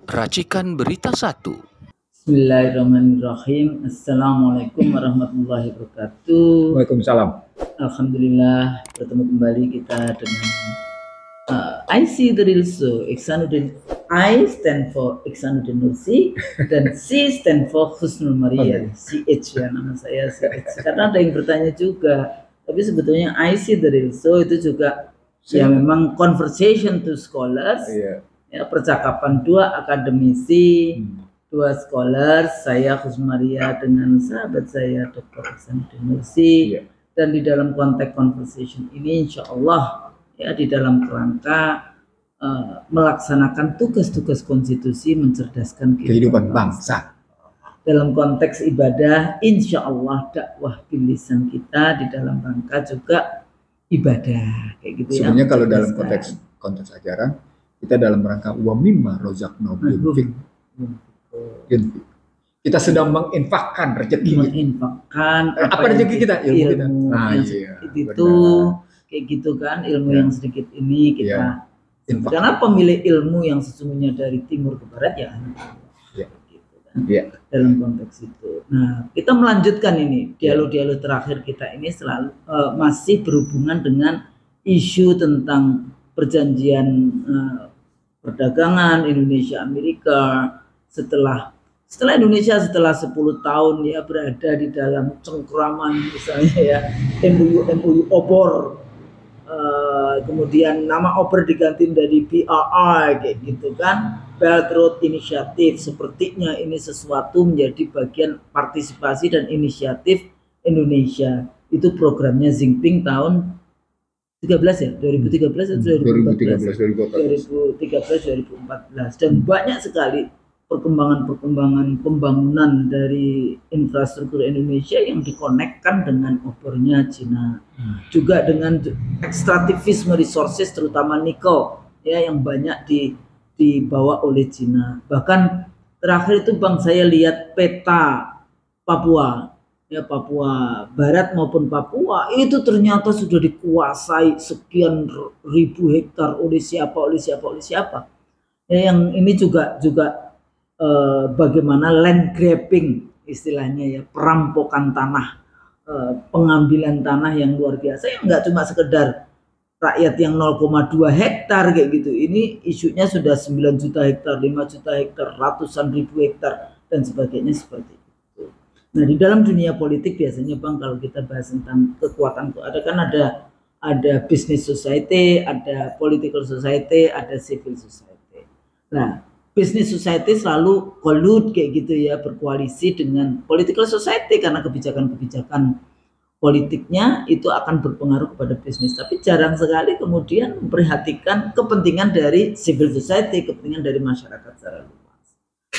Racikan Berita 1. Bismillahirrahmanirrahim. Assalamualaikum warahmatullahi wabarakatuh. Waalaikumsalam. Alhamdulillah bertemu kembali kita dengan I see the real so Iksanuddin. I stand for Iksanuddin Nursi dan C stand for Husnul Maria. CH ya nama saya CH. Karena ada yang bertanya juga. Tapi sebetulnya I see the real so itu juga ya memang conversation to scholars. Ya, percakapan dua akademisi, dua scholars, saya Husnul Maria dengan sahabat saya Dr. Iksanuddin Nursi. Dan di dalam konteks conversation ini insya Allah ya di dalam kerangka melaksanakan tugas-tugas konstitusi mencerdaskan kehidupan bangsa. Dalam konteks ibadah insya Allah dakwah bilisan kita di dalam rangka juga ibadah kayak gitu. Sebenarnya ya, kalau dalam konteks ajaran kita dalam rangka wa mimma rozaqna yunfiq. Kita sedang menginfakkan rezeki. Apa rezeki kita? Ilmu kita. Nah, itu kayak gitu kan, ilmu yang sedikit ini kita. Karena pemilik ilmu yang sesungguhnya dari timur ke barat ya. Gitu kan. Dalam konteks itu. Nah, kita melanjutkan ini dialog-dialog terakhir kita ini selalu masih berhubungan dengan isu tentang perjanjian perdagangan Indonesia Amerika setelah Indonesia setelah 10 tahun ya berada di dalam cengkraman misalnya ya MOU obor, kemudian nama obor diganti dari BRI kayak gitu kan, Belt Road Initiative. Sepertinya ini sesuatu menjadi bagian partisipasi dan inisiatif Indonesia. Itu programnya Xi Jinping tahun 13 ya, 2013 atau 2014 dan banyak sekali perkembangan pembangunan dari infrastruktur Indonesia yang dikonekkan dengan obornya Cina, juga dengan ekstrativisme resources terutama nikel ya yang banyak dibawa oleh Cina. Bahkan terakhir itu Bang saya lihat peta Papua ya, Papua Barat maupun Papua itu ternyata sudah dikuasai sekian ribu hektar oleh siapa ya, yang ini juga bagaimana land grabbing istilahnya ya, perampokan tanah, pengambilan tanah yang luar biasa yang nggak cuma sekedar rakyat yang 0,2 hektar kayak gitu. Ini isunya sudah 9 juta hektar, 5 juta hektar, ratusan ribu hektar dan sebagainya seperti itu. Nah, di dalam dunia politik biasanya Bang kalau kita bahas tentang kekuatan ada business society, ada political society, ada civil society. Nah, business society selalu collude kayak gitu ya, berkoalisi dengan political society karena kebijakan-kebijakan politiknya itu akan berpengaruh kepada bisnis. Tapi jarang sekali kemudian memperhatikan kepentingan dari civil society, kepentingan dari masyarakat secara luas.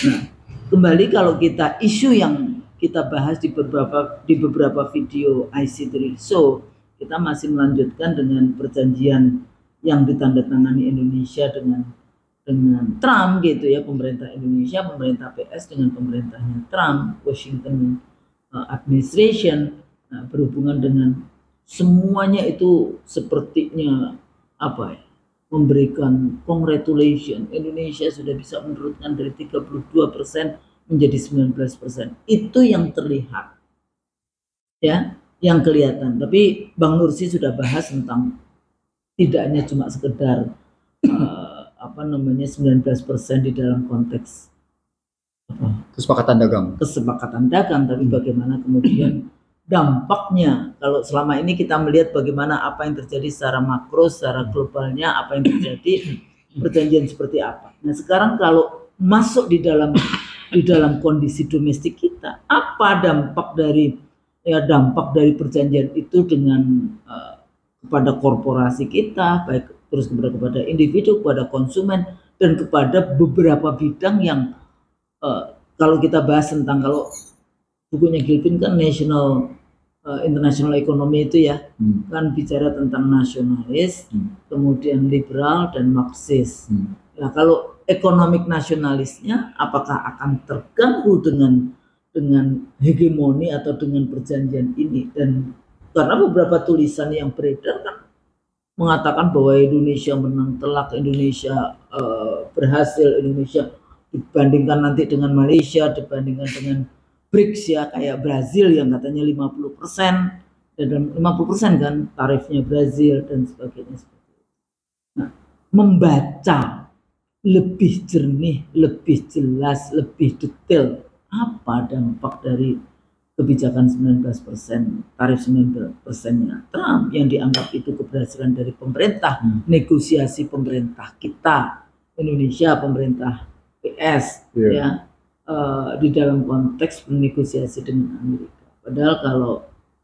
Nah, kembali kalau kita isu yang kita bahas di beberapa video IC3 Show, kita masih melanjutkan dengan perjanjian yang ditandatangani Indonesia dengan Trump gitu ya, pemerintah Indonesia, pemerintah PS dengan pemerintahnya Trump, Washington administration. Nah, berhubungan dengan semuanya itu sepertinya apa ya, memberikan congratulation, Indonesia sudah bisa menurunkan dari 32% menjadi 19%. Itu yang terlihat ya, yang kelihatan. Tapi Bang Nursi sudah bahas tentang tidak hanya cuma sekedar 19% di dalam konteks kesepakatan dagang, tapi bagaimana kemudian dampaknya kalau selama ini kita melihat bagaimana apa yang terjadi secara makro, secara globalnya, apa yang terjadi, perjanjian seperti apa. Nah, sekarang kalau masuk di dalam kondisi domestik kita, apa dampak dari perjanjian itu dengan kepada korporasi kita, baik terus kepada individu, kepada konsumen, dan kepada beberapa bidang yang kalau kita bahas tentang, kalau bukunya Gilpin kan international economy itu ya, kan bicara tentang nasionalis, kemudian liberal dan Marxis. Nah, kalau ekonomik nasionalisnya apakah akan terganggu dengan hegemoni atau dengan perjanjian ini? Dan karena beberapa tulisan yang beredar kan mengatakan bahwa Indonesia menang telak, Indonesia berhasil, Indonesia dibandingkan nanti dengan Malaysia, dibandingkan dengan BRICS ya, kayak Brazil yang katanya 50%, dan 50% kan tarifnya Brazil dan sebagainya. Nah, membaca lebih jernih, lebih jelas, lebih detail apa dampak dari kebijakan 19%, tarif 19%-nya Trump yang dianggap itu keberhasilan dari pemerintah, negosiasi pemerintah kita, Indonesia, pemerintah PS, ya, di dalam konteks bernegosiasi dengan Amerika. Padahal kalau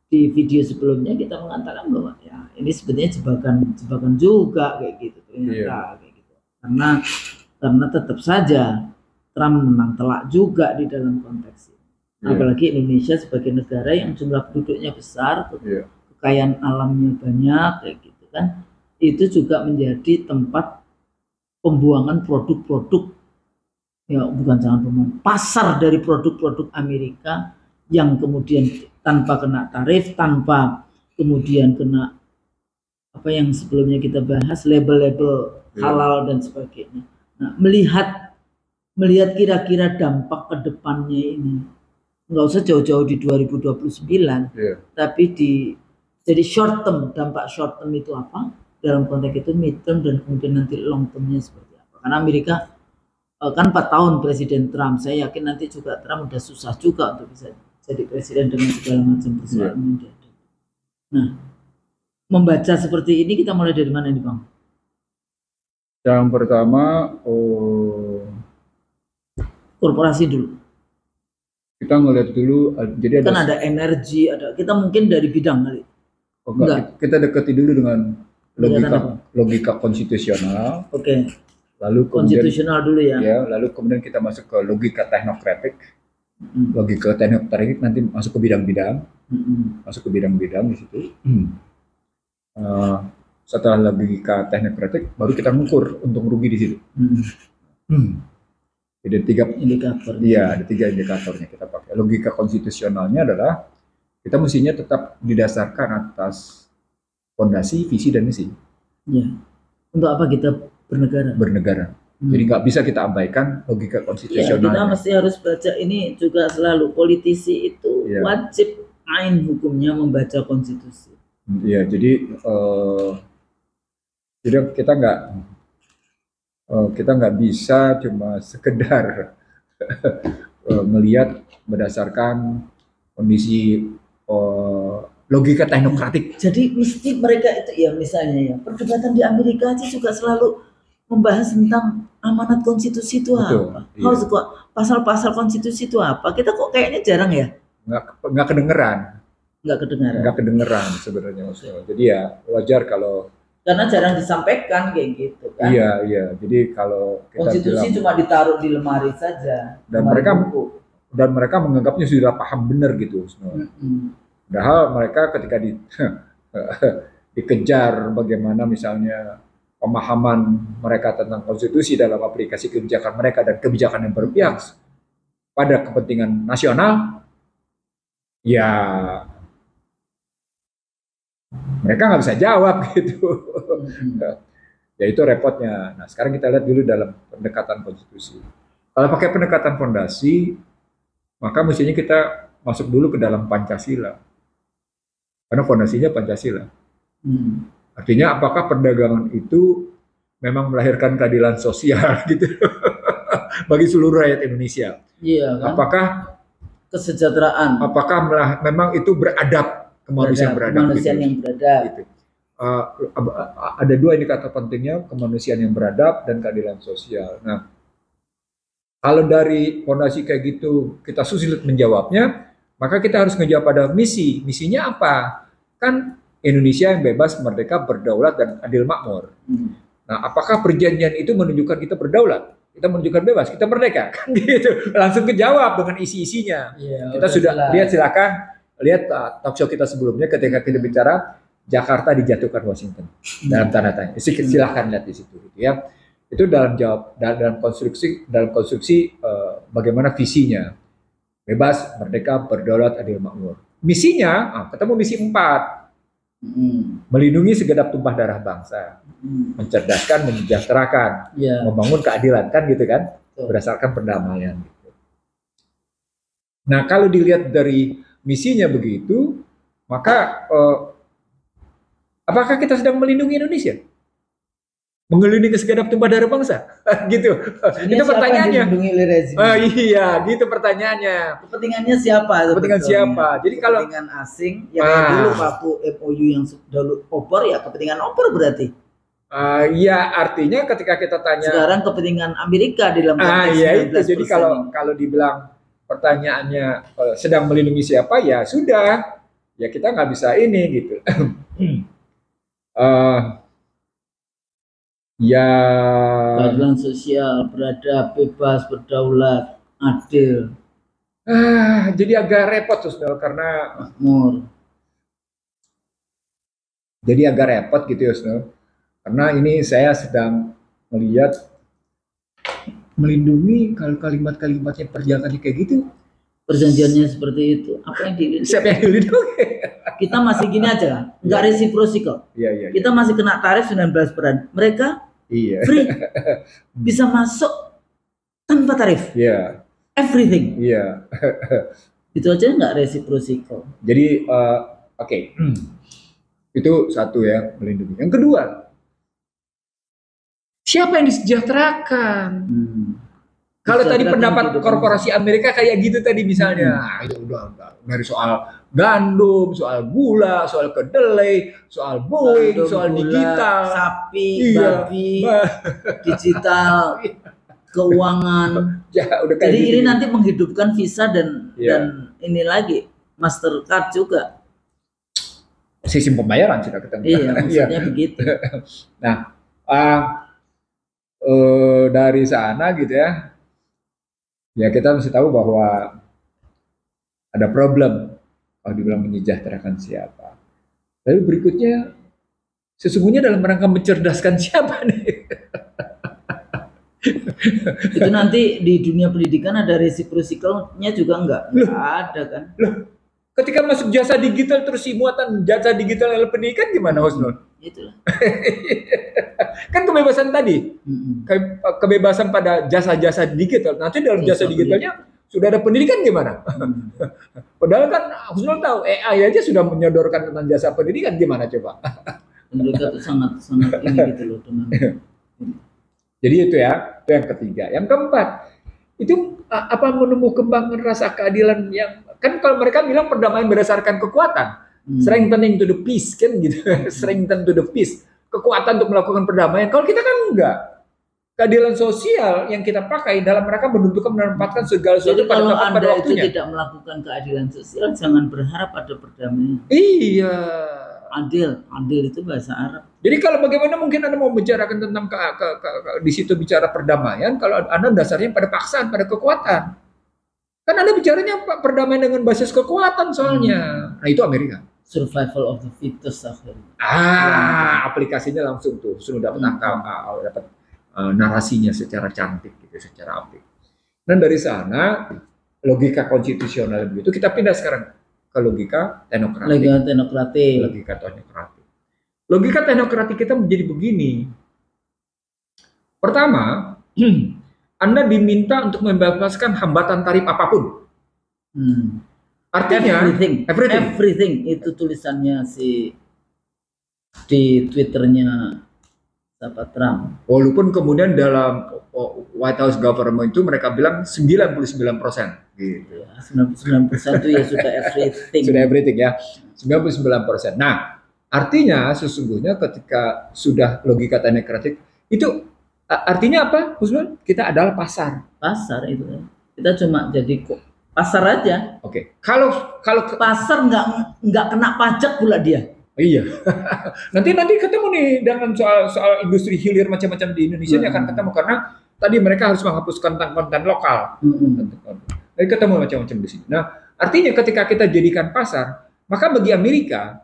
di video sebelumnya kita mengatakan bahwa ya ini sebenarnya jebakan juga kayak gitu ternyata kayak gitu. Karena tetap saja Trump menang telak juga di dalam konteks ini. Apalagi Indonesia sebagai negara yang jumlah penduduknya besar, kekayaan alamnya banyak kayak gitu kan. Itu juga menjadi tempat pembuangan produk-produk, ya bukan jangan pembuangan, pasar dari produk-produk Amerika yang kemudian tanpa kena tarif, tanpa kemudian kena apa yang sebelumnya kita bahas, label-label halal dan sebagainya. Nah, melihat kira-kira dampak ke depannya ini, nggak usah jauh-jauh di 2029, tapi jadi short term, dampak short term itu apa? Dalam konteks itu mid term dan kemudian nanti long termnya seperti apa? Karena Amerika kan 4 tahun Presiden Trump, saya yakin nanti juga Trump udah susah juga untuk bisa jadi presiden dengan segala macam persoalan yang ada. Nah, membaca seperti ini kita mulai dari mana nih Bang? Yang pertama, korporasi dulu. Kita ngeliat dulu, jadi kan ada energi, kita mungkin dari bidang kali. Kita dekati dulu dengan logika konstitusional. Oke. Lalu konstitusional dulu ya. Lalu kemudian kita masuk ke logika teknokratik. Logika teknokratik nanti masuk ke bidang-bidang. Masuk ke bidang-bidang di situ. Setelah logika teknokratik baru kita ngukur untung rugi di situ. Jadi ada tiga indikatornya kita pakai. Logika konstitusionalnya adalah kita mestinya tetap didasarkan atas fondasi, visi dan misi. Ya. Untuk apa kita bernegara? Jadi nggak bisa kita abaikan logika konstitusional. Ya, kita mesti harus baca ini juga selalu. Politisi itu wajib ain hukumnya membaca konstitusi. Iya, jadi kita nggak bisa cuma sekedar melihat berdasarkan kondisi logika teknokratik. Jadi mesti mereka itu ya misalnya ya perdebatan di Amerika aja juga selalu membahas tentang amanat konstitusi itu apa? Pasal-pasal konstitusi itu apa? Kita kok kayaknya jarang ya? Nggak kedengeran. Nggak kedengeran sebenarnya maksudnya. Jadi ya wajar kalau karena jarang disampaikan kayak gitu kan. Iya. Jadi kalau kita konstitusi cuma ditaruh di lemari saja. Dan mereka menganggapnya sudah paham benar gitu semua. Padahal mereka ketika dikejar bagaimana misalnya pemahaman mereka tentang konstitusi dalam aplikasi kebijakan mereka dan kebijakan yang berpihak pada kepentingan nasional, ya mereka nggak bisa jawab gitu. Ya itu repotnya. Nah sekarang kita lihat dulu dalam pendekatan konstitusi. Kalau pakai pendekatan fondasi, maka mestinya kita masuk dulu ke dalam Pancasila. Karena fondasinya Pancasila. Artinya apakah perdagangan itu memang melahirkan keadilan sosial gitu bagi seluruh rakyat Indonesia? Iya. Kan? Apakah kesejahteraan? Apakah memang itu beradab, kemanusiaan beradab? Kemanusiaan yang beradab. Gitu. Ada dua indikator pentingnya, kemanusiaan yang beradab dan keadilan sosial. Nah, kalau dari fondasi kayak gitu kita sulit menjawabnya, maka kita harus ngejawab pada misi. Misinya apa? Kan Indonesia yang bebas, merdeka, berdaulat, dan adil makmur. Nah, apakah perjanjian itu menunjukkan kita berdaulat? Kita menunjukkan bebas, kita merdeka? Kan gitu. Langsung kejawab dengan isi-isinya. Kita sudah lihat, silakan lihat talk show kita sebelumnya ketika kita bicara Jakarta dijatuhkan Washington dalam tanda tanya. Silahkan lihat di situ, gitu ya. Itu dalam konstruksi bagaimana visinya, bebas, merdeka, berdaulat, adil makmur. Misinya, ketemu misi 4. Melindungi segenap tumpah darah bangsa, mencerdaskan, mensejahterakan, membangun keadilan, kan gitu kan? berdasarkan perdamaian. Gitu. Nah, kalau dilihat dari misinya begitu, maka apakah kita sedang melindungi Indonesia? Mengelilingi segenap tumpah darah bangsa, gitu. Itu pertanyaannya. Iya, gitu pertanyaannya. Kepentingannya siapa? Kepentingan siapa? Jadi kalau kepentingan asing, ya kayak dulu waktu MOU yang dulu opor, ya kepentingan opor berarti. Ya artinya ketika kita tanya. Sekarang kepentingan Amerika dalam konteks ya itu. Jadi kalau dibilang pertanyaannya sedang melindungi siapa, ya sudah, ya kita nggak bisa ini gitu. Ya, keadilan sosial, beradab, bebas, berdaulat, adil. Jadi agak repot Saudara, karena makmur. Jadi agak repot gitu ya Saudara. Karena ini saya sedang melihat melindungi, kalau kalimat-kalimatnya perjanjiannya kayak gitu. Perjanjiannya seperti itu. Apa yang dilindungi? Siapa yang dilindungi? Kita masih gini aja, nggak reciprocal. Iya. Kita masih kena tarif 19%. Mereka free, bisa masuk tanpa tarif. Iya. Everything. Iya. Itu aja nggak reciprocal. Jadi oke. Itu satu ya, melindungi. Yang kedua, siapa yang disejahterakan? Kalau tadi pendapat korporasi Amerika kayak gitu tadi misalnya, itu udah dari soal gandum, soal gula, soal kedelai, soal Boeing, gandum, soal gula, digital, sapi, babi, digital, keuangan. Ya, udah kayak jadi gitu. Ini nanti menghidupkan Visa dan ini lagi Mastercard juga. Sistem pembayaran sudah ketemu. Iya, maksudnya begitu. Nah, dari sana gitu ya. Ya kita mesti tahu bahwa ada problem kalau dibilang menyejahterakan siapa. Lalu berikutnya, sesungguhnya dalam rangka mencerdaskan siapa nih? Itu nanti di dunia pendidikan ada reciprocalnya juga enggak ada kan? Loh, ketika masuk jasa digital terus si muatan jasa digital dalam pendidikan gimana Husnul? Itulah. Kan kebebasan tadi, kebebasan pada jasa-jasa digital. Nanti dalam jasa digitalnya sudah ada pendidikan gimana? Padahal kan Husnul tahu AI aja sudah menyodorkan tentang jasa pendidikan, gimana coba? Mereka tuh sangat ini gitu loh teman. Jadi itu ya, itu yang ketiga. Yang keempat, itu apa menumbuh kembangkan rasa keadilan yang kan kalau mereka bilang perdamaian berdasarkan kekuatan, strengthening to the peace kan gitu, strengthening to the peace. Kekuatan untuk melakukan perdamaian. Kalau kita kan enggak. Keadilan sosial yang kita pakai dalam rangka menempatkan segala sesuatu pada waktunya. Kalau Anda itu tidak melakukan keadilan sosial, jangan berharap ada perdamaian. Iya. Adil itu bahasa Arab. Jadi kalau bagaimana mungkin Anda mau bicarakan tentang di situ bicara perdamaian kalau Anda dasarnya pada paksaan, pada kekuatan. Kan Anda bicaranya perdamaian dengan basis kekuatan soalnya. Nah itu Amerika. Survival of the fittest akhirnya. Aplikasinya langsung tuh sudah dapat dapat narasinya secara cantik gitu, secara apik. Dan dari sana logika konstitusional begitu kita pindah sekarang ke logika teknokratik. Logika teknokratik kita menjadi begini. Pertama, Anda diminta untuk membebaskan hambatan tarif apapun. Artinya everything itu tulisannya di Twitternya Trump. Walaupun kemudian dalam White House government itu mereka bilang 99%. Gitu. Ya, 99% itu ya sudah everything. Sudah everything ya. 99%. Nah, artinya sesungguhnya ketika sudah logika teknokratik itu artinya apa? Husnul? Kita adalah pasar. Pasar itu. Kita cuma jadi pasar aja. Oke. Kalau pasar nggak kena pajak pula dia. Iya. nanti ketemu nih dengan soal industri hilir macam-macam di Indonesia ini akan ketemu karena tadi mereka harus menghapuskan konten lokal. Jadi ketemu macam-macam di sini. Nah, artinya ketika kita jadikan pasar, maka bagi Amerika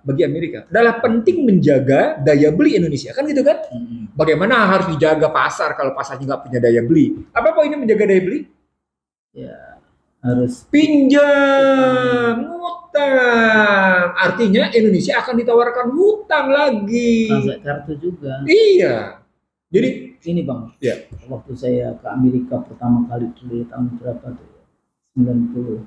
adalah penting menjaga daya beli Indonesia, kan gitu kan? Bagaimana harus dijaga pasar kalau pasarnya nggak punya daya beli? Apa poinnya menjaga daya beli? Ya, harus pinjam, hutang. Artinya Indonesia akan ditawarkan hutang lagi. Sampai kartu juga. Iya. Jadi Ini Bang, ya, waktu saya ke Amerika pertama kali dulu ya, tahun berapa tuh ya? 90,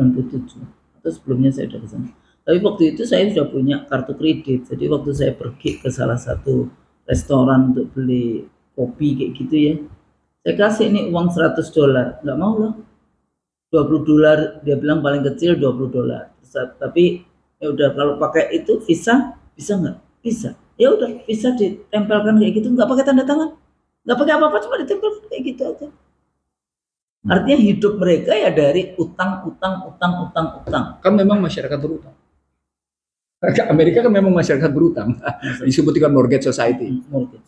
97. Atau sebelumnya saya udah ke sana. Tapi waktu itu saya sudah punya kartu kredit. Jadi waktu saya pergi ke salah satu restoran untuk beli kopi kayak gitu ya, saya kasih ini uang $100, nggak mau loh. $20 dia bilang paling kecil $20. Tapi ya udah kalau pakai itu visa bisa nggak? Bisa. Ya udah visa ditempelkan kayak gitu, nggak pakai tanda tangan, nggak pakai apa-apa, cuma ditempel kayak gitu aja. Artinya hidup mereka ya dari utang. kan memang masyarakat berutang. Amerika kan memang masyarakat berutang. Disebut dengan mortgage society. Mortgage.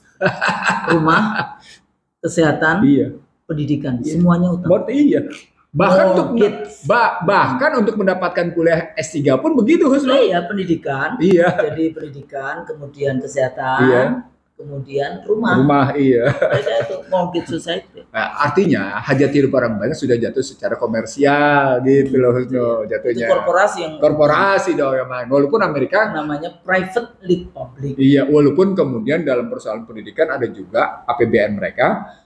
Rumah, kesehatan, Iya. pendidikan, semuanya utang. Iya. Bahkan Mortgage. bahkan untuk mendapatkan kuliah S3 pun begitu, Husnu. Iya, pendidikan. Iya. Jadi pendidikan, kemudian kesehatan, Iya. kemudian rumah. Rumah, iya. Mereka itu mortgage society. Nah, artinya hajat hidup orang banyak sudah jatuh secara komersial gitu loh, Husnu. Itu Jatuhnya. korporasi yang Korporasi dong, emang. Walaupun Amerika, namanya private lead public. iya, walaupun kemudian dalam persoalan pendidikan ada juga APBN mereka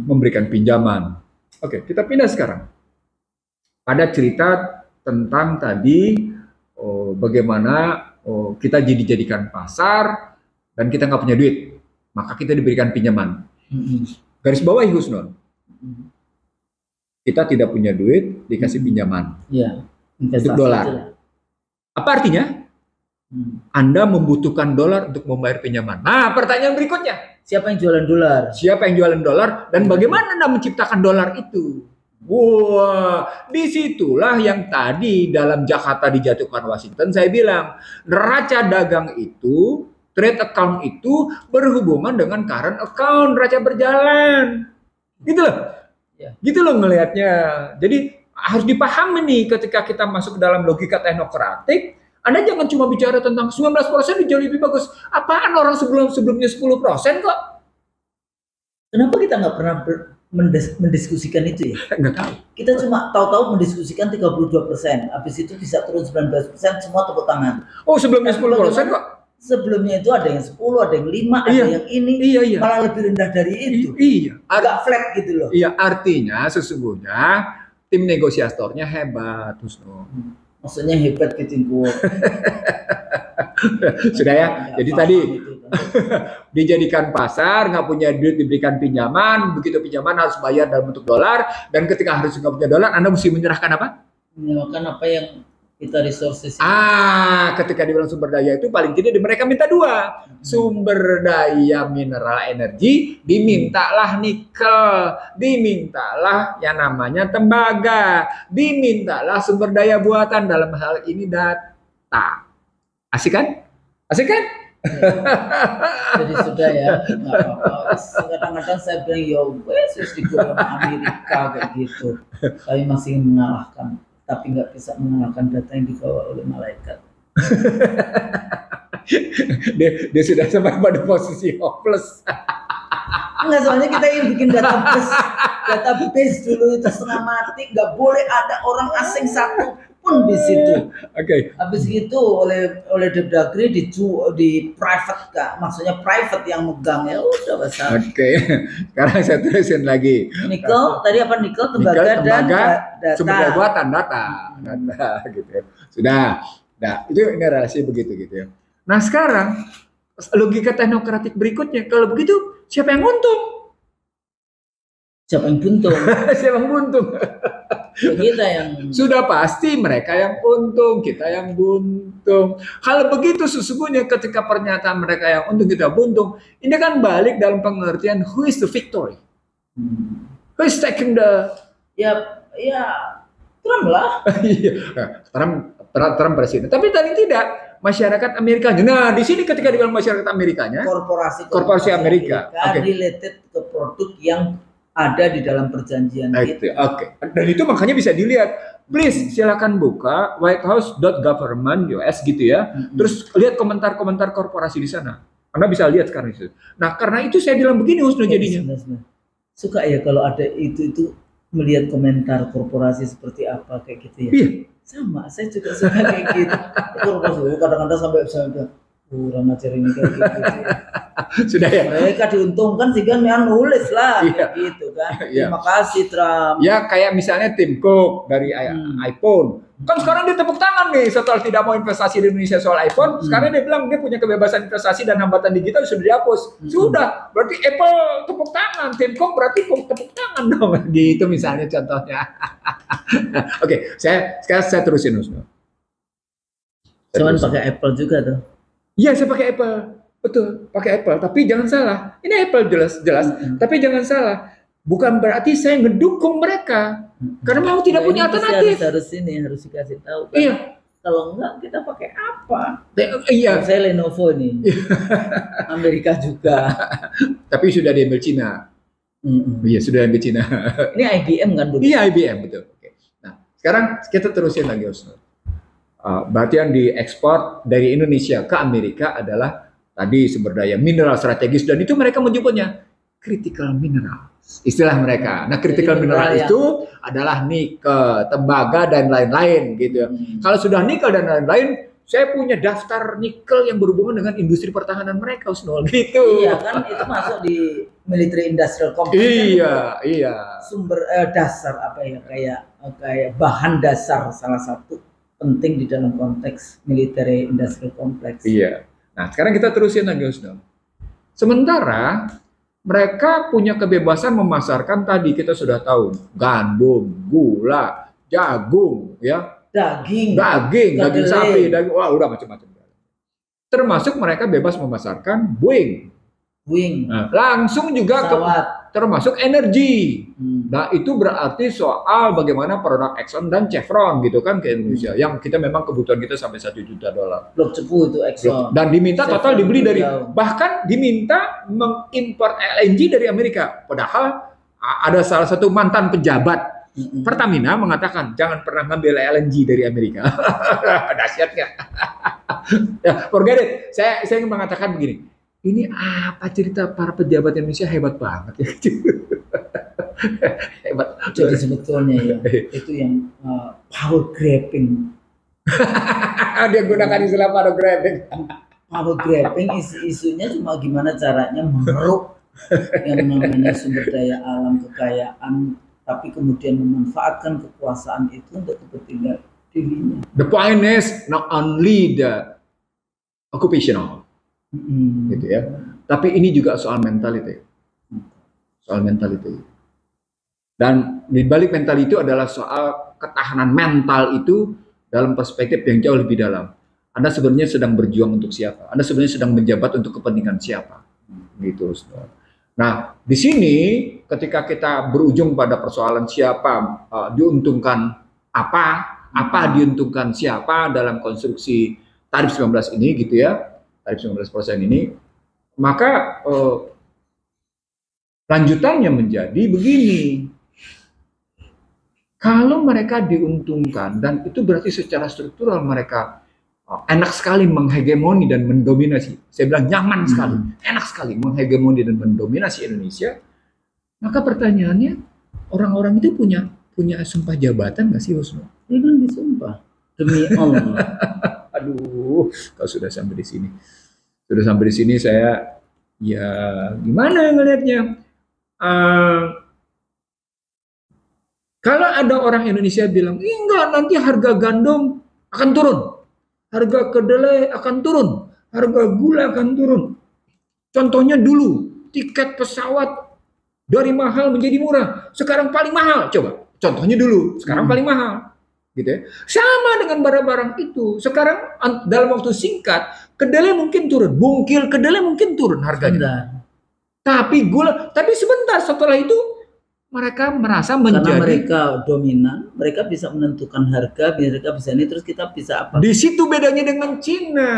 memberikan pinjaman. Oke, kita pindah sekarang. Ada cerita tentang tadi bagaimana kita dijadikan pasar dan kita nggak punya duit, maka kita diberikan pinjaman. Garis bawahi Husnul, kita tidak punya duit dikasih pinjaman. Iya, Untuk dolar. aja lah. Apa artinya? Anda membutuhkan dolar untuk membayar pinjaman. Nah, pertanyaan berikutnya, Siapa yang jualan dolar? siapa yang jualan dolar dan bagaimana Anda menciptakan dolar itu? Wah, disitulah yang tadi dalam Jakarta dijatuhkan Washington saya bilang, neraca dagang itu, trade account itu berhubungan dengan current account, neraca berjalan. Gitu loh. Ya. Gitu loh ngelihatnya. Jadi harus dipahami nih ketika kita masuk ke dalam logika teknokratik, Anda jangan cuma bicara tentang 19% jauh lebih bagus. Apaan orang sebelumnya 10% kok? Kenapa kita nggak pernah mendiskusikan itu ya? Nggak tahu. Kita cuma tahu-tahu mendiskusikan 32%, habis itu bisa turun 19%, semua tepuk tangan. Oh, sebelumnya 10% kok? Sebelumnya itu ada yang 10, ada yang 5, Iya. ada yang ini, Iya. malah lebih rendah dari itu. Iya. Agak flat gitu loh. Iya, artinya sesungguhnya tim negosiatornya hebat, Husnu. Maksudnya hebat gitu. Sudah ya. Jadi tadi Gitu. dijadikan pasar, nggak punya duit diberikan pinjaman, begitu pinjaman harus bayar dalam bentuk dolar, dan ketika harus nggak punya dolar, Anda mesti menyerahkan apa? Menyamakan apa yang kita resources. Ketika dibilang sumber daya itu paling tidak mereka minta dua. Sumber daya mineral energi, dimintalah nikel, dimintalah yang namanya tembaga, dimintalah sumber daya buatan, dalam hal ini data. Asik kan? Asik kan? Jadi sudah ya, nggak apa-apa. Kadang-kadang saya bilang ya wes digoreng Amerika kayak gitu, tapi masih mengalahkan, tapi nggak bisa mengalahkan data yang dibawa oleh malaikat. dia sudah sampai pada posisi hopeless. Enggak, soalnya kita yang bikin database dulu itu setengah mati, nggak boleh ada orang asing satu pun di situ. Oke. Habis gitu oleh Depdagri di private, Kak. Maksudnya private yang megang, ya udah besar. Oke. Sekarang saya terusin lagi. Nikel tadi apa? Nikel, tembaga, dan data. Sumber daya buatan, data gitu ya. Sudah. Nah, itu ini relasi begitu gitu ya. Nah, sekarang logika teknokratik berikutnya, kalau begitu siapa yang untung? Siapa yang buntung? Siapa yang buntung? Kita yang Sudah pasti mereka yang untung, kita yang buntung. Kalau begitu sesungguhnya ketika pernyataan mereka yang untung, kita buntung, ini kan balik dalam pengertian who is the victory? Who is taking the ya Trump lah. Trump presiden. Tapi tadi tidak, masyarakat Amerikanya. Nah, di sini ketika dibilang masyarakat Amerikanya, korporasi Amerika. Okay. Related ke produk yang ada di dalam perjanjian itu. Oke. Dan itu makanya bisa dilihat. Please silakan buka whitehouse.government US gitu ya. Terus lihat komentar-komentar korporasi di sana. Anda bisa lihat sekarang itu. Nah, karena itu saya bilang begini Husnu jadinya. Suka ya kalau ada itu melihat komentar korporasi seperti apa kayak gitu ya. Iya. Sama, saya juga suka kayak gitu. Korporasi kadang-kadang sampai kurang ajar ini kayak gitu. Sudah ya. Mereka diuntungkan sih kan yang nulis lah Iya. kayak gitu kan. Iya. Terima kasih Trump. Ya kayak misalnya Tim Cook dari iPhone. Kan sekarang dia tepuk tangan nih setelah tidak mau investasi di Indonesia soal iPhone. Sekarang dia bilang dia punya kebebasan investasi dan hambatan digital sudah dihapus. Sudah, berarti Apple tepuk tangan. Tim Cook berarti tepuk tangan dong. Gitu misalnya contohnya. Oke, sekarang saya terusin Husnul. Cuman pakai Apple juga tuh. Iya, saya pakai Apple. Betul, pakai Apple. Tapi jangan salah. Ini Apple jelas. Tapi jangan salah. Bukan berarti saya ngedukung mereka. Karena mau tidak punya alternatif. Harus dikasih tahu. Kan? Iya. Kalau enggak kita pakai apa? Iya. Saya Lenovo nih. Amerika juga. Tapi sudah diambil Cina. Iya, sudah diambil Cina. Ini IBM kan dulu? Iya, IBM betul. Oke. Nah, sekarang kita terusin lagi Husnul. Berarti yang diekspor dari Indonesia ke Amerika adalah tadi sumber daya mineral strategis dan itu mereka menyebutnya critical mineral. Istilah mereka. Nah, critical mineral itu adalah nikel, tembaga dan lain-lain gitu. Kalau sudah nikel dan lain-lain, saya punya daftar nikel yang berhubungan dengan industri pertahanan mereka, Husnul, gitu. Iya kan, itu masuk di military industrial complex. Iya. Sumber dasar apa ya, kayak bahan dasar salah satu penting di dalam konteks military industrial complex. Iya. Nah, sekarang kita terusin lagi, Husnul. Sementara mereka punya kebebasan memasarkan tadi kita sudah tahu gandum, gula, jagung, ya, daging sapi, wah udah macam-macam. Termasuk mereka bebas memasarkan Boeing. Nah, langsung juga termasuk energi. Nah, itu berarti soal bagaimana produk Exxon dan Chevron gitu kan ke Indonesia. Yang kita memang kebutuhan kita sampai $1 juta. Blok cepu itu Exxon. Dan diminta Chevron total dibeli dari, jauh. bahkan diminta mengimpor LNG dari Amerika. Padahal ada salah satu mantan pejabat Pertamina mengatakan jangan pernah ngambil LNG dari Amerika. Dahsyat nggak? Ya, forget it. Saya ingin mengatakan begini. Ini apa cerita para pejabat Indonesia hebat banget ya. Hebat. Jadi sebetulnya ya itu yang power grabbing. Dia gunakan istilah power grabbing. Power grabbing isunya cuma gimana caranya mengeruk yang namanya sumber daya alam, kekayaan, tapi kemudian memanfaatkan kekuasaan itu untuk kepentingan dirinya. The point is not only the occupational. Gitu ya. Tapi ini juga soal mentality. Soal mentality. Dan di balik mental itu adalah soal ketahanan mental itu dalam perspektif yang jauh lebih dalam. Anda sebenarnya sedang berjuang untuk siapa? Anda sebenarnya sedang menjabat untuk kepentingan siapa? Gitu. Nah, di sini ketika kita berujung pada persoalan siapa diuntungkan apa diuntungkan siapa dalam konstruksi tarif 19 ini gitu ya. Tarif 19% ini, maka lanjutannya menjadi begini. Kalau mereka diuntungkan, dan itu berarti secara struktural mereka enak sekali menghegemoni dan mendominasi. Saya bilang nyaman sekali, enak sekali menghegemoni dan mendominasi Indonesia. Maka pertanyaannya, orang-orang itu punya sumpah jabatan nggak sih, Husnul? Ini kan disumpah demi Allah. Aduh, kalau sudah sampai di sini. Sudah sampai di sini saya ya gimana ngelihatnya? Kalau ada orang Indonesia bilang, enggak nanti harga gandum akan turun. Harga kedelai akan turun. Harga gula akan turun. Contohnya dulu, tiket pesawat dari mahal menjadi murah. Sekarang paling mahal. Coba, contohnya dulu, sekarang paling mahal. Gitu ya. Sama dengan barang-barang itu. Sekarang dalam waktu singkat kedelai mungkin turun, bungkil kedelai mungkin turun harganya. Tapi sebentar setelah itu mereka merasa menjadi, karena mereka dominan, mereka bisa menentukan harga, mereka bisa ini, terus kita bisa apa? Di situ bedanya dengan Cina.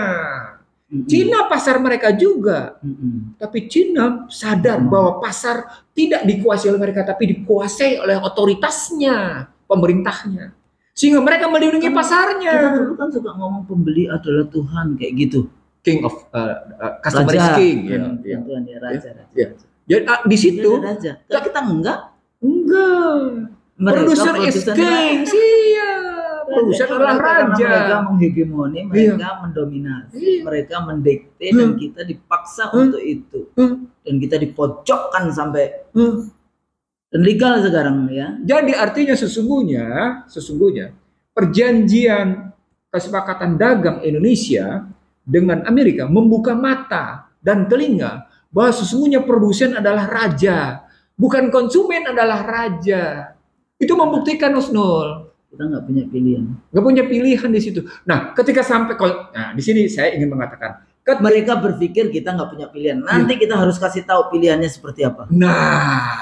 Cina pasar mereka juga, tapi Cina sadar bahwa pasar tidak dikuasai oleh mereka, tapi dikuasai oleh otoritasnya, pemerintahnya. Sehingga mereka melindungi pasarnya. Kita dulu kan suka ngomong pembeli adalah Tuhan kayak gitu. King of customer is king. Tuhan ya raja. Jadi di situ kita enggak. Producer is king. Siap. produsen adalah Karena raja. mereka menghegemoni, mereka mendominasi, mereka mendikte dan kita dipaksa untuk itu. Dan kita dipojokkan sampai dan legal sekarang ya. Jadi artinya sesungguhnya perjanjian kesepakatan dagang Indonesia dengan Amerika membuka mata dan telinga bahwa sesungguhnya produsen adalah raja, bukan konsumen adalah raja. Itu membuktikan Husnul. Kita nggak punya pilihan. Nggak punya pilihan di situ. Nah, ketika sampai, nah di sini saya ingin mengatakan, mereka berpikir kita nggak punya pilihan. Nanti kita harus kasih tahu pilihannya seperti apa. Nah,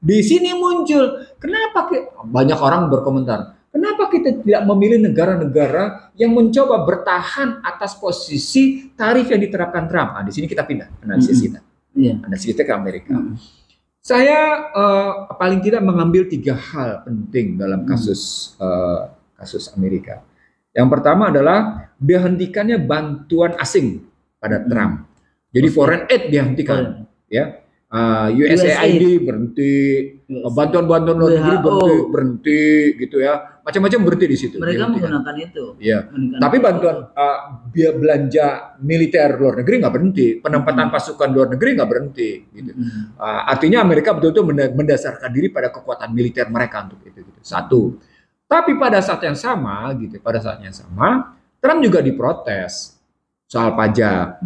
di sini muncul, kenapa banyak orang berkomentar, kenapa kita tidak memilih negara-negara yang mencoba bertahan atas posisi tarif yang diterapkan Trump? Nah, di sini kita pindah analisis kita. Analisis kita ke Amerika. Saya paling tidak mengambil 3 hal penting dalam kasus Amerika. Yang pertama adalah dihentikannya bantuan asing pada Trump. Jadi foreign aid dihentikan, ya. USAID berhenti, bantuan-bantuan luar negeri berhenti, gitu ya, macam-macam berhenti di situ. Mereka menggunakan itu. Ya. Tapi bantuan belanja militer luar negeri nggak berhenti, penempatan pasukan luar negeri nggak berhenti. Gitu. Artinya Amerika betul-betul mendasarkan diri pada kekuatan militer mereka untuk itu. Gitu. Satu. Tapi pada saat yang sama, Trump juga diprotes soal pajak.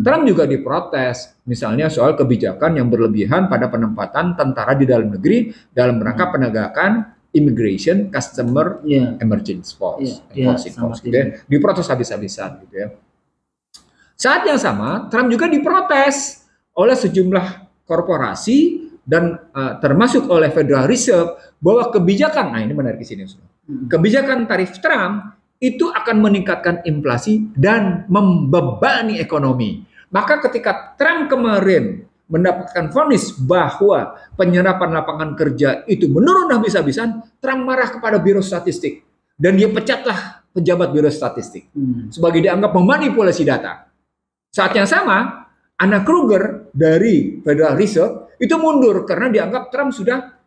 Trump juga diprotes, misalnya soal kebijakan yang berlebihan pada penempatan tentara di dalam negeri dalam rangka penegakan immigration, customer, emergency force, gitu ya. Diprotes habis-habisan, gitu ya. Saat yang sama, Trump juga diprotes oleh sejumlah korporasi dan termasuk oleh Federal Reserve bahwa kebijakan, nah ini menarik di sini, kebijakan tarif Trump itu akan meningkatkan inflasi dan membebani ekonomi. Maka ketika Trump kemarin mendapatkan vonis bahwa penyerapan lapangan kerja itu menurun habis-habisan, Trump marah kepada Biro Statistik. Dan dia pecatlah pejabat Biro Statistik. Sebagai dianggap memanipulasi data. Saat yang sama, Anna Kruger dari Federal Reserve itu mundur karena dianggap Trump sudah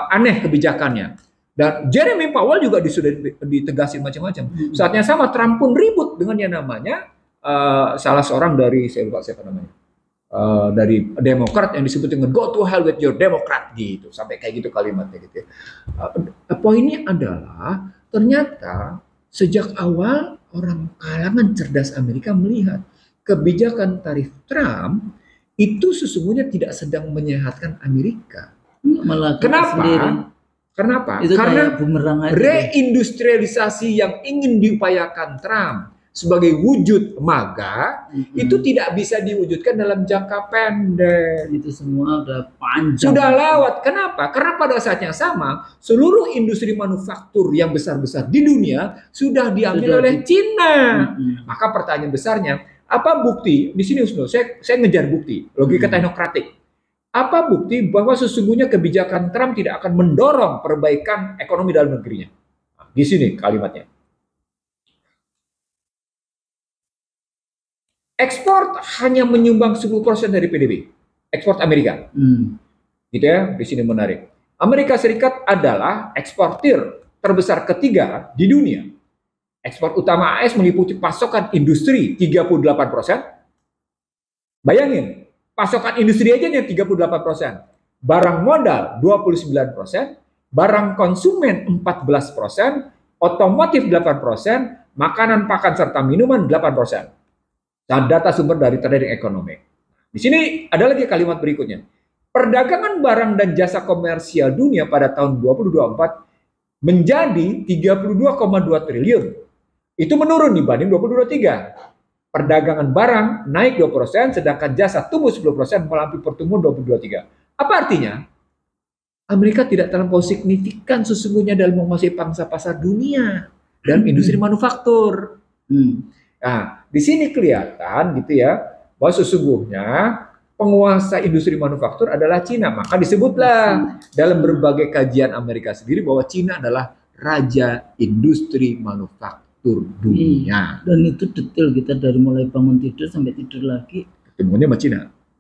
aneh kebijakannya. Dan Jeremy Powell juga sudah ditegasin macam-macam. Saatnya sama, Trump pun ribut dengan yang namanya salah seorang dari, saya lupa siapa namanya, dari Demokrat yang disebut dengan go to hell with your Democrat gitu, sampai kayak gitu kalimatnya gitu. Poinnya adalah ternyata sejak awal orang kalangan cerdas Amerika melihat kebijakan tarif Trump itu sesungguhnya tidak sedang menyehatkan Amerika. Kenapa? Kenapa? Itu karena bumerang reindustrialisasi yang ingin diupayakan Trump sebagai wujud MAGA itu tidak bisa diwujudkan dalam jangka pendek. Itu semua udah panjang. Sudah lewat. Kenapa? Karena pada saat yang sama seluruh industri manufaktur yang besar-besar di dunia sudah diambil oleh Cina. Maka pertanyaan besarnya, apa bukti? Di sini saya ngejar bukti, logika teknokratik. Apa bukti bahwa sesungguhnya kebijakan Trump tidak akan mendorong perbaikan ekonomi dalam negerinya? Nah, di sini kalimatnya. Ekspor hanya menyumbang 10% dari PDB. Ekspor Amerika. Gitu ya, di sini menarik. Amerika Serikat adalah eksportir terbesar ketiga di dunia. Ekspor utama AS meliputi pasokan industri 38%. Bayangin. Pasokan industri aja nya 38%, barang modal 29%, barang konsumen 14%, otomotif 8%, makanan, pakan, serta minuman 8%. Dan data sumber dari Trading Economic. Di sini ada lagi kalimat berikutnya. Perdagangan barang dan jasa komersial dunia pada tahun 2024 menjadi 32,2 triliun. Itu menurun dibanding 2023. Perdagangan barang naik 2%, sedangkan jasa tumbuh 10% melampaui pertumbuhan 2023. Apa artinya? Amerika tidak terlampau signifikan sesungguhnya dalam menguasai pangsa pasar dunia dalam industri manufaktur. Nah, di sini kelihatan gitu ya, bahwa sesungguhnya penguasa industri manufaktur adalah Cina. Maka disebutlah dalam berbagai kajian Amerika sendiri bahwa Cina adalah raja industri manufaktur dunia. Dan itu detail kita dari mulai bangun tidur sampai tidur lagi. Ketemuannya sama Cina.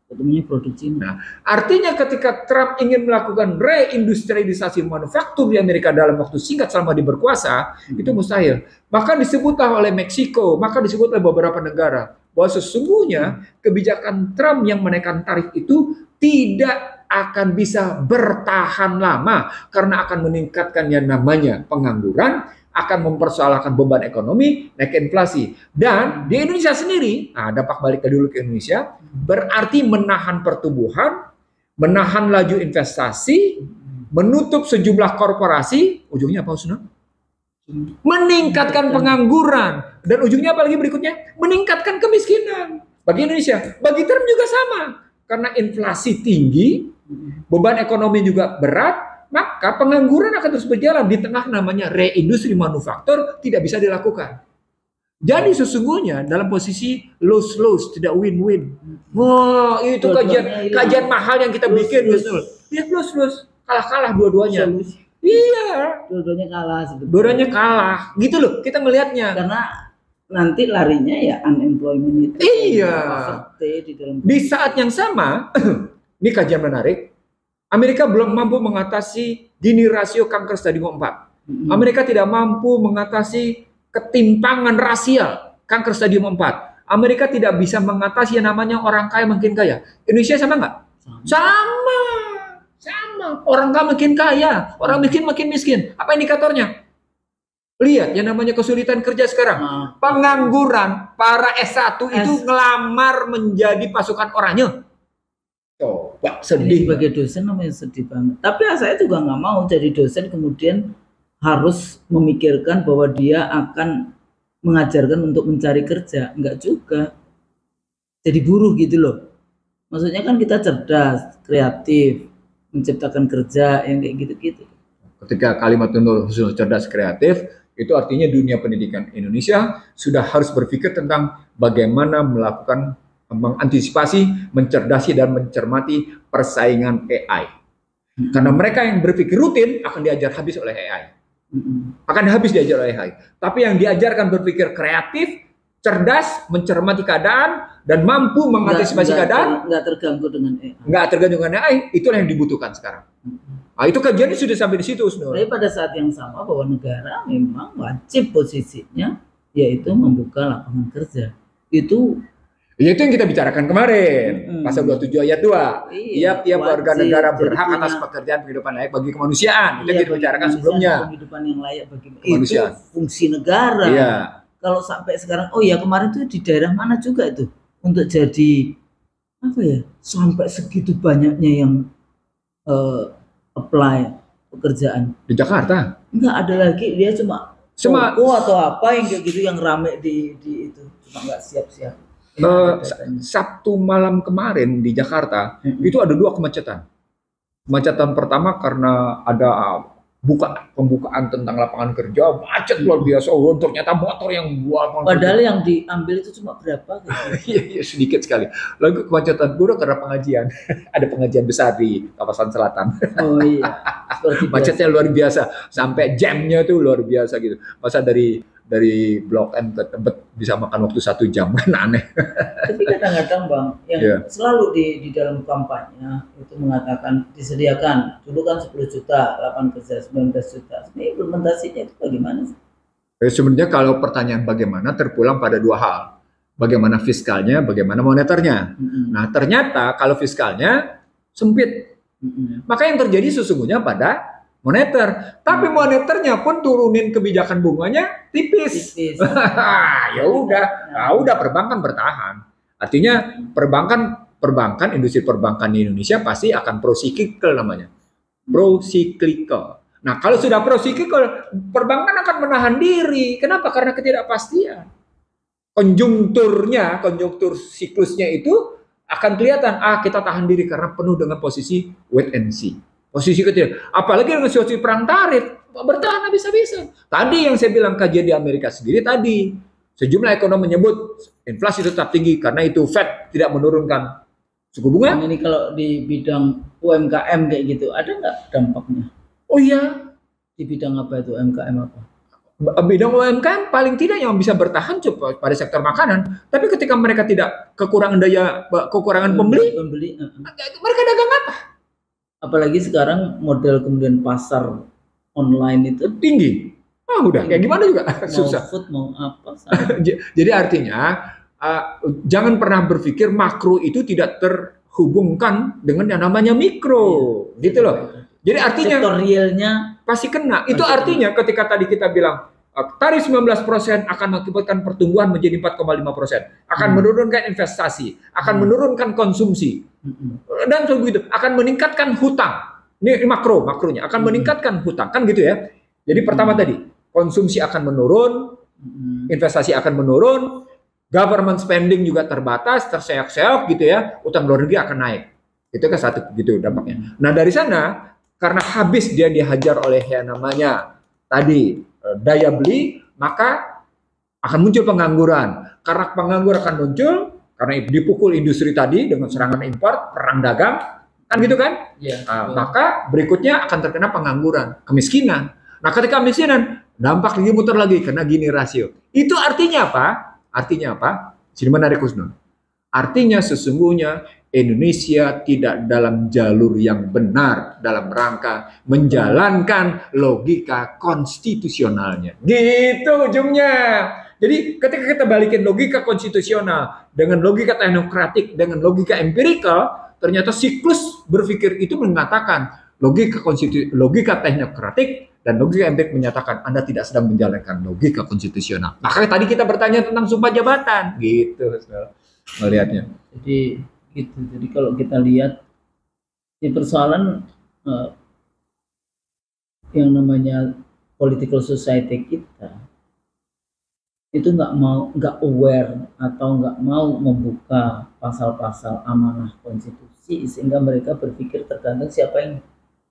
ketemunya produk Cina. Nah, artinya ketika Trump ingin melakukan reindustrialisasi manufaktur di Amerika dalam waktu singkat selama dia berkuasa, itu mustahil. Maka disebutlah oleh Meksiko, maka disebut oleh beberapa negara bahwa sesungguhnya kebijakan Trump yang menaikkan tarif itu tidak akan bisa bertahan lama karena akan meningkatkan yang namanya pengangguran, akan mempersoalkan beban ekonomi, naik inflasi. Dan di Indonesia sendiri, dampak balik dulu ke Indonesia, berarti menahan pertumbuhan, menahan laju investasi, menutup sejumlah korporasi, ujungnya apa, Usno? Meningkatkan pengangguran. Dan ujungnya apa lagi berikutnya? Meningkatkan kemiskinan. Bagi Indonesia, bagi Trump juga sama. Karena inflasi tinggi, beban ekonomi juga berat, maka pengangguran akan terus berjalan di tengah namanya reindustri manufaktur tidak bisa dilakukan. Jadi sesungguhnya dalam posisi lose-lose, tidak win-win. Wah, itu kajian mahal yang kita bikin. Lihat lose-lose, kalah-kalah dua-duanya. Iya. Dua-duanya kalah sebetulnya. Dua-duanya kalah. Gitu loh kita melihatnya. Karena nanti larinya ya unemployment itu. Iya. Di saat yang sama, ini kajian menarik. Amerika belum mampu mengatasi Gini rasio kanker stadium 4. Amerika tidak mampu mengatasi ketimpangan rasial kanker stadium 4. Amerika tidak bisa mengatasi yang namanya orang kaya makin kaya. Indonesia sama nggak? Sama. Orang kaya makin kaya, orang miskin makin miskin. Apa indikatornya? Lihat yang namanya kesulitan kerja sekarang. Pengangguran para S1 itu ngelamar menjadi pasukan oranye. Coba sedih. Sebagai dosen namanya sedih banget. Tapi saya juga nggak mau jadi dosen kemudian harus memikirkan bahwa dia akan mengajarkan untuk mencari kerja. Enggak juga. Jadi buruh gitu loh. Maksudnya kan kita cerdas, kreatif, menciptakan kerja yang kayak gitu-gitu. Ketika kalimat Nurul Husnul cerdas kreatif, itu artinya dunia pendidikan Indonesia sudah harus berpikir tentang bagaimana melakukan mengantisipasi, mencerdasi dan mencermati persaingan AI. Karena mereka yang berpikir rutin akan diajar habis oleh AI. Akan habis diajar oleh AI. Tapi yang diajarkan berpikir kreatif, cerdas, mencermati keadaan dan mampu mengantisipasi keadaan, nggak terganggu dengan AI. Nggak terganggu dengan AI, itulah yang dibutuhkan sekarang. Nah, itu kajiannya sudah sampai di situ, Usnul. Tapi pada saat yang sama bahwa negara memang wajib posisinya yaitu membuka lapangan kerja. Itu yang kita bicarakan kemarin, pasal 27 ayat 2. Tiap warga negara berhak atas pekerjaan kehidupan layak bagi kemanusiaan. Itu yang kita bicarakan sebelumnya. Kehidupan yang layak bagi kemanusiaan. Itu fungsi negara. Iya. Kalau sampai sekarang, kemarin tuh di daerah mana juga itu untuk jadi apa ya? Sampai segitu banyaknya yang apply pekerjaan. Di Jakarta? Enggak ada lagi, dia cuma toko atau apa yang kayak gitu yang rame di itu. Cuma nggak siap-siap. Sabtu malam kemarin di Jakarta itu ada 2 kemacetan. Kemacetan pertama karena ada pembukaan tentang lapangan kerja, macet luar biasa. Ternyata motor yang buat. Padahal yang diambil itu cuma berapa? Iya, sedikit sekali. Lalu kemacetan kedua karena pengajian. Ada pengajian besar di kawasan selatan. Oh iya. Macetnya luar biasa. Sampai jamnya tuh luar biasa gitu. Masa dari Blok M ke Tebet bisa makan waktu 1 jam, kan aneh. Tapi kadang-kadang Bang, yang selalu di dalam kampanye itu mengatakan disediakan, dulu kan 10 juta, 8 kerja 19 juta. Ini implementasinya itu bagaimana sih? Sebenarnya kalau pertanyaan bagaimana terpulang pada 2 hal. Bagaimana fiskalnya, bagaimana moneternya. Nah ternyata kalau fiskalnya sempit. Maka yang terjadi sesungguhnya pada moneter, tapi moneternya pun turunin kebijakan bunganya tipis. Ya udah perbankan bertahan. Artinya perbankan industri perbankan di Indonesia pasti akan pro-cyclical namanya. Pro-cyclical. Nah, kalau sudah pro-cyclical, perbankan akan menahan diri. Kenapa? Karena ketidakpastian. Konjungtur siklusnya itu akan kelihatan, kita tahan diri karena penuh dengan posisi wait and see. Posisi kecil, apalagi dengan situasi perang tarif, bertahan habis-habisan. Tadi yang saya bilang kajian di Amerika sendiri tadi, sejumlah ekonom menyebut inflasi tetap tinggi karena itu Fed tidak menurunkan suku bunga. Ini kalau di bidang UMKM kayak gitu, ada nggak dampaknya? Oh iya. Di bidang apa itu UMKM apa? bidang UMKM paling tidak yang bisa bertahan cukup pada sektor makanan. Tapi ketika mereka tidak kekurangan kekurangan pembeli, mereka dagang apa? Apalagi sekarang model kemudian pasar online itu Tinggi. Udah kayak gimana juga susah. Mau food mau apa. Jadi artinya jangan pernah berpikir makro itu tidak terhubungkan dengan yang namanya mikro, gitu loh. Jadi artinya sektor realnya pasti kena. Itu artinya ketika tadi kita bilang tarif 19% akan mengakibatkan pertumbuhan menjadi 4,5%, akan menurunkan investasi, akan menurunkan konsumsi, dan begitu akan meningkatkan hutang. Ini makronya akan meningkatkan hutang, kan gitu ya. Jadi pertama tadi konsumsi akan menurun, investasi akan menurun, government spending juga terbatas, terseok-seok gitu ya, utang luar negeri akan naik. Itu kan satu gitu dampaknya. Nah dari sana karena habis dia dihajar oleh yang namanya tadi daya beli, maka akan muncul pengangguran. Karena pengangguran akan muncul karena dipukul industri tadi dengan serangan impor, perang dagang, kan gitu kan? Ya, maka berikutnya akan terkena pengangguran, kemiskinan. Nah ketika kemiskinan, dampak lagi muter lagi karena gini rasio. Itu artinya apa? Artinya apa? Jadi menarik Husnul. Artinya sesungguhnya Indonesia tidak dalam jalur yang benar dalam rangka menjalankan logika konstitusionalnya. Gitu ujungnya. Jadi ketika kita balikin logika konstitusional dengan logika teknokratik, dengan logika empirikal, ternyata siklus berpikir itu mengatakan logika teknokratik dan logika empirik menyatakan Anda tidak sedang menjalankan logika konstitusional. Makanya tadi kita bertanya tentang sumpah jabatan, gitu melihatnya. Jadi gitu. Jadi kalau kita lihat di persoalan yang namanya political society kita itu nggak aware atau nggak mau membuka pasal-pasal amanah konstitusi sehingga mereka berpikir tergantung siapa yang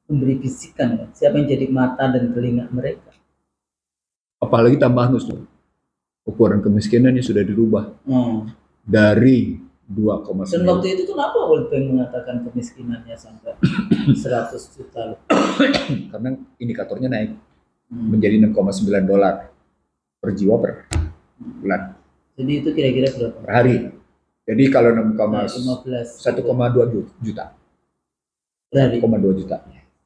memberi bisikan, siapa yang jadi mata dan telinga mereka. Apalagi tambahan tuh ukuran kemiskinannya sudah dirubah dari 2,9. Dan waktu itu kenapa World Bank mengatakan kemiskinannya sampai 100 juta? Karena indikatornya naik menjadi $6,9 per jiwa per bulan. Jadi itu kira-kira berapa? Per hari. Jadi kalau 1,2 juta. Per hari. 1,2 juta.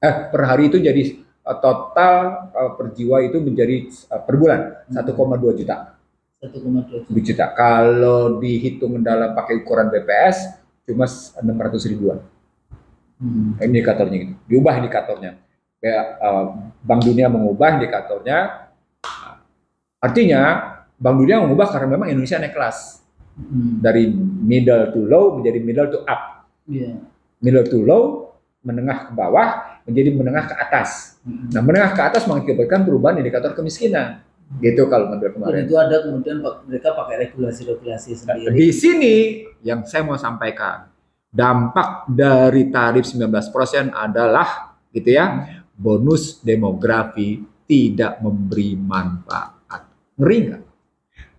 Per hari itu jadi total per jiwa itu menjadi per bulan 1,2 juta. 1,2 juta. Kalau dihitung dalam pakai ukuran BPS cuma 600 ribuan. Indikatornya gitu. Diubah indikatornya. Bank Dunia mengubah indikatornya. Artinya Bank Dunia mengubah karena memang Indonesia naik kelas. Dari middle to low menjadi middle to up. Middle to low, menengah ke bawah menjadi menengah ke atas. Nah, menengah ke atas mengakibatkan perubahan indikator kemiskinan. Gitu kalau model kemarin. Dan itu ada kemudian mereka pakai regulasi-regulasi sendiri. Di sini yang saya mau sampaikan, dampak dari tarif 19% adalah gitu ya, bonus demografi tidak memberi manfaat. Ngeri nggak?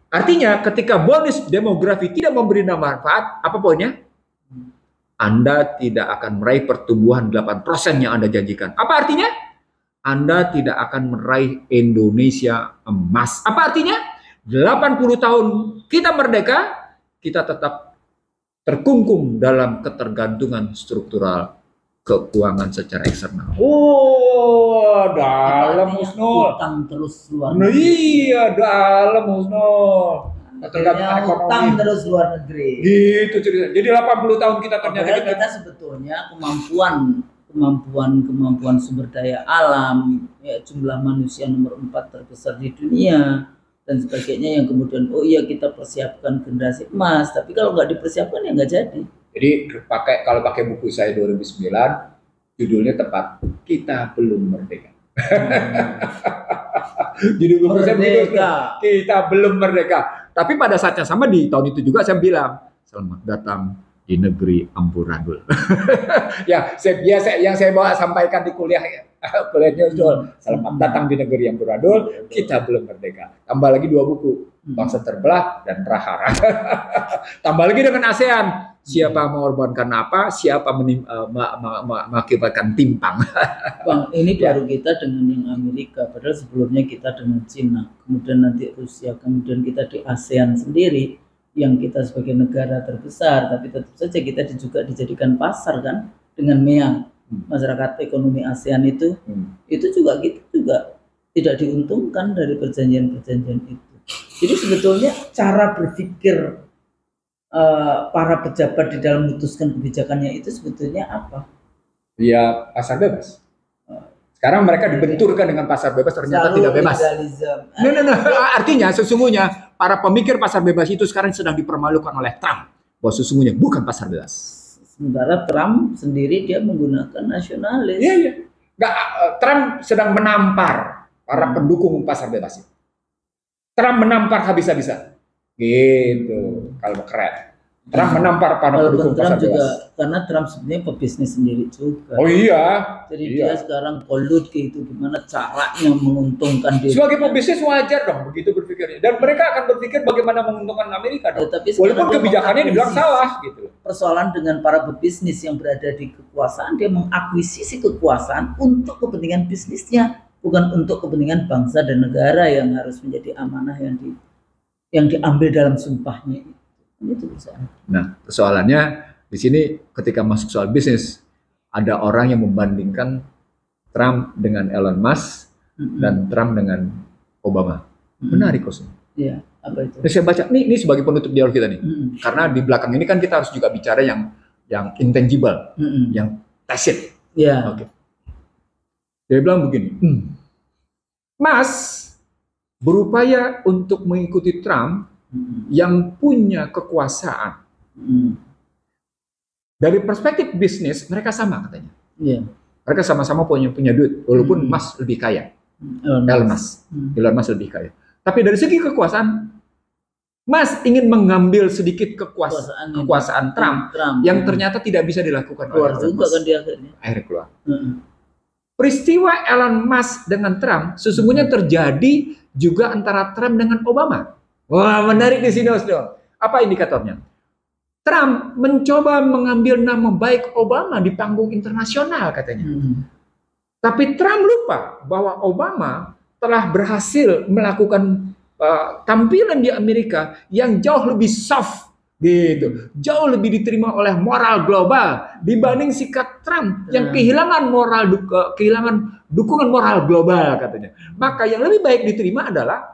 Artinya ketika bonus demografi tidak memberi manfaat, apa poinnya? Anda tidak akan meraih pertumbuhan 8% yang Anda janjikan. Apa artinya? Anda tidak akan meraih Indonesia emas. Apa artinya? 80 tahun kita merdeka, kita tetap terkungkung dalam ketergantungan struktural keuangan secara eksternal. Dalam Husnul. Utang terus luar negeri. Iya, dalam Husnul. Utang terus luar negeri. Gitu cerita. Jadi 80 tahun kita ternyata kita sebetulnya kemampuan sumber daya alam, ya, jumlah manusia nomor 4 terbesar di dunia dan sebagainya yang kemudian kita persiapkan generasi emas, tapi kalau nggak dipersiapkan ya nggak jadi. Jadi kalau pakai buku saya 2009 judulnya tepat, kita belum merdeka. Jadi buku saya begitu, kita belum merdeka. Tapi pada saat yang sama di tahun itu juga saya bilang, selamat datang di negeri amburadul. yang saya bawa sampaikan di kuliahnya selamat datang di negeri amburadul, kita belum merdeka. Tambah lagi 2 buku, Bangsa Terbelah dan Prahara. Tambah lagi dengan ASEAN, siapa mengorbankan apa, siapa mengakibatkan timpang. Bang, ini baru kita dengan yang Amerika, padahal sebelumnya kita dengan Cina, kemudian nanti Rusia, kemudian kita di ASEAN sendiri, yang kita sebagai negara terbesar, tapi tetap saja kita juga dijadikan pasar kan, dengan MEA, masyarakat ekonomi ASEAN itu juga kita juga tidak diuntungkan dari perjanjian-perjanjian itu. Jadi sebetulnya cara berpikir para pejabat di dalam memutuskan kebijakannya itu sebetulnya apa? Ya pasar bebas. Sekarang mereka dibenturkan dengan pasar bebas, ternyata Selalu tidak bebas. No. Artinya sesungguhnya para pemikir pasar bebas itu sekarang sedang dipermalukan oleh Trump bahwa sesungguhnya bukan pasar bebas. Sementara Trump sendiri dia menggunakan nasionalis. Iya. Trump sedang menampar para pendukung pasar bebas. Trump menampar habis-habisan. Gitu, kalau keren. Trump menampar para pendukung pasar juga, bebas. Karena Trump sebenarnya pebisnis sendiri juga. Oh iya. Jadi dia sekarang kolut gitu, gimana caranya menguntungkan dia. Sebagai pebisnis wajar dong begitu berpikirnya. Dan mereka akan berpikir bagaimana menguntungkan Amerika dong. Ya, tapi walaupun kebijakannya dibilang salah gitu. Persoalan dengan para pebisnis yang berada di kekuasaan, dia mengakuisisi kekuasaan untuk kepentingan bisnisnya, bukan untuk kepentingan bangsa dan negara yang harus menjadi amanah yang diambil dalam sumpahnya itu persoalan. Nah, persoalannya di sini ketika masuk soal bisnis, ada orang yang membandingkan Trump dengan Elon Musk dan Trump dengan Obama. Menarik kok. Iya, apa itu? Nah, saya baca ini sebagai penutup dialog kita nih. Karena di belakang ini kan kita harus juga bicara yang intangible, yang tacit. Iya. Oke. Dia bilang begini, Musk berupaya untuk mengikuti Trump yang punya kekuasaan. Dari perspektif bisnis mereka sama katanya. Yeah. Mereka sama-sama punya duit, walaupun Musk lebih kaya. Elon Musk lebih kaya. Tapi dari segi kekuasaan, Musk ingin mengambil sedikit kekuasaan Trump yang ternyata tidak bisa dilakukan oleh Elon Musk. Kan dia akhirnya keluar. Peristiwa Elon Musk dengan Trump sesungguhnya terjadi juga antara Trump dengan Obama. Wah, menarik di sini, Osdo. Apa indikatornya? Trump mencoba mengambil nama baik Obama di panggung internasional katanya. Tapi Trump lupa bahwa Obama telah berhasil melakukan tampilan di Amerika yang jauh lebih soft gitu, jauh lebih diterima oleh moral global dibanding sikap Trump yang kehilangan dukungan moral global katanya. Maka yang lebih baik diterima adalah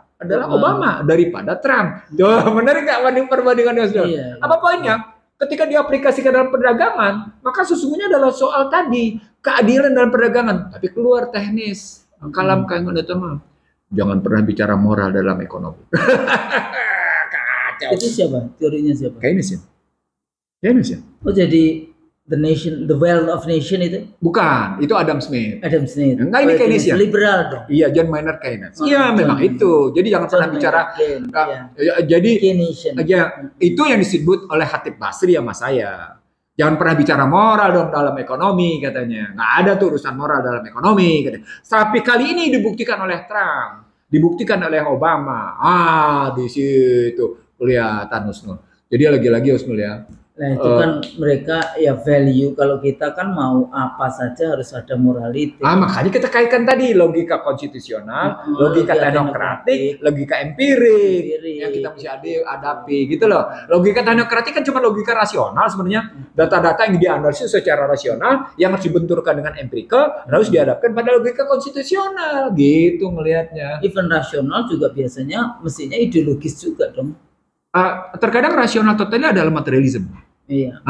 Obama daripada Trump. Menarik nggak perbandingannya, Saudara? Iya. Apa poinnya? Ketika diaplikasikan dalam perdagangan, maka sesungguhnya adalah soal tadi keadilan dalam perdagangan, tapi keluar teknis. Kalam jangan pernah bicara moral dalam ekonomi. Kacau. Itu siapa? Teorinya siapa? Keynesian. Oh, jadi the wealth of nation itu? Bukan, itu Adam Smith. Enggak, ini Keynesian. Liberal dong. Iya, John Maynard Keynes. Iya, memang itu. Jadi jangan pernah bicara. Jadi itu yang disebut oleh Khatib Basri sama saya. Jangan pernah bicara moral dong dalam ekonomi katanya. Nggak ada tuh urusan moral dalam ekonomi katanya. Tapi kali ini dibuktikan oleh Trump, dibuktikan oleh Obama. Di situ kelihatan Husnul. Jadi lagi-lagi Husnul ya. Nah itu kan mereka ya value, kalau kita kan mau apa saja harus ada morality. Makanya kita kaitkan tadi logika konstitusional, logika teknokratik, logika empirik yang kita mesti hadapi gitu loh. Logika teknokratik kan cuma logika rasional sebenarnya, data-data yang dianalisis secara rasional yang harus dibenturkan dengan empirikal harus dihadapkan pada logika konstitusional gitu ngelihatnya. Even rasional juga biasanya mestinya ideologis juga dong. Terkadang rasional totalnya adalah materialisme. Iya.